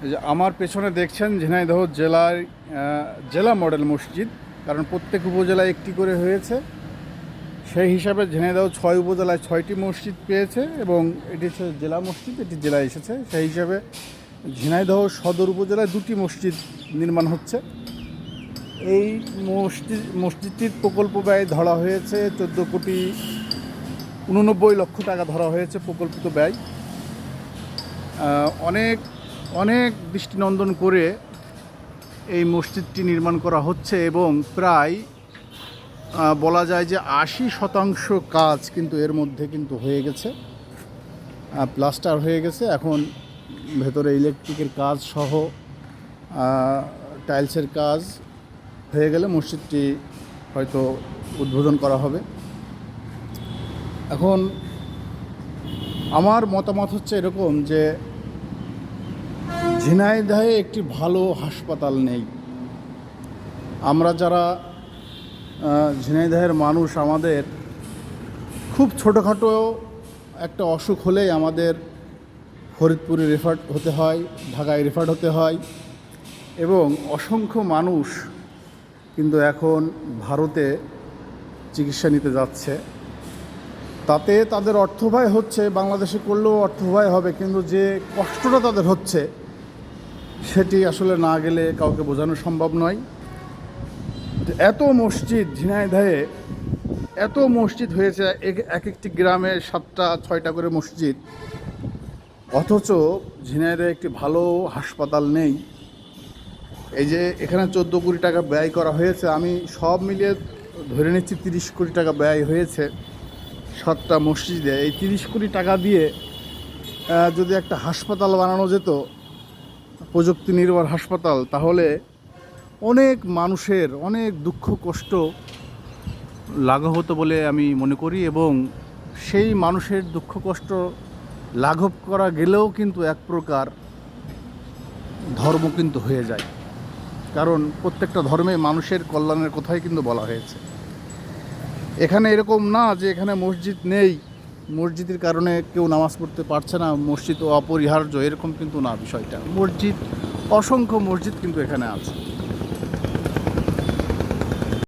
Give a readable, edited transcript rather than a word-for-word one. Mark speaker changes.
Speaker 1: এই যে আমার পেছনে দেখছেন ঝিনাইদহ জেলার জেলা মডেল মসজিদ, কারণ প্রত্যেক উপজেলায় একটি করে হয়েছে। সেই হিসাবে ঝিনাইদহ 6 উপজেলায় 6টি মসজিদ পেয়েছে এবং এটি হচ্ছে জেলা মসজিদ, এটি জেলায় এসেছে। সেই হিসাবে ঝিনাইদহ সদর উপজেলায় 2টি মসজিদ নির্মাণ হচ্ছে। এই মসজিদটির প্রকল্প ব্যয় ধরা হয়েছে 14,89,00,000 টাকা ধরা হয়েছে প্রকল্পিত ব্যয়। অনেক অনেক দৃষ্টিনন্দন করে এই মসজিদটি নির্মাণ করা হচ্ছে এবং প্রায় বলা যায় যে 80% কাজ কিন্তু এর মধ্যে কিন্তু হয়ে গেছে, প্লাস্টার হয়ে গেছে। এখন ভেতরে ইলেকট্রিকের কাজ সহ টাইলসের কাজ হয়ে গেলে মসজিদটি হয়তো উদ্বোধন করা হবে। এখন আমার মতামত হচ্ছে এরকম যে ঝিনাইদহে একটি ভালো হাসপাতাল নেই। আমরা যারা ঝিনাইদহের মানুষ, আমাদের খুব ছোটোখাটো একটা অসুখ হলেই আমাদের ফরিদপুরে রেফার হতে হয়, ঢাকায় রেফার হতে হয় এবং অসংখ্য মানুষ কিন্তু এখন ভারতে চিকিৎসা নিতে যাচ্ছে। তাতে তাদের অর্থব্যয় হচ্ছে, বাংলাদেশে করলেও অর্থব্যয় হবে, কিন্তু যে কষ্টটা তাদের হচ্ছে সেটি আসলে না গেলে কাউকে বোঝানো সম্ভব নয়। এত মসজিদ ঝিনাইদহে, এত মসজিদ হয়েছে, এক একটি গ্রামে 7টা 6টা করে মসজিদ, অথচ ঝিনাইদহে একটি ভালো হাসপাতাল নেই। এই যে এখানে 14 কোটি টাকা ব্যয় করা হয়েছে, আমি সব মিলিয়ে ধরে নিচ্ছি 30 কোটি টাকা ব্যয় হয়েছে 7টা মসজিদে। এই 30 কোটি টাকা দিয়ে যদি একটা হাসপাতাল বানানো যেত, প্রযুক্তি নির্ভর হাসপাতাল, তাহলে অনেক মানুষের অনেক দুঃখ কষ্ট লাঘব হতো বলে আমি মনে করি। এবং সেই মানুষের দুঃখ কষ্ট লাঘব করা গেলেও কিন্তু এক প্রকার ধর্ম কিন্তু হয়ে যায়, কারণ প্রত্যেকটা ধর্মে মানুষের কল্যাণের কথাই কিন্তু বলা হয়েছে। এখানে এরকম না যে এখানে মসজিদ নেই, মসজিদের কারণে কেউ নামাজ পড়তে পারছে না, মসজিদ অপরিহার্য, এরকম কিন্তু না বিষয়টা। মসজিদ, অসংখ্য মসজিদ কিন্তু এখানে আছে।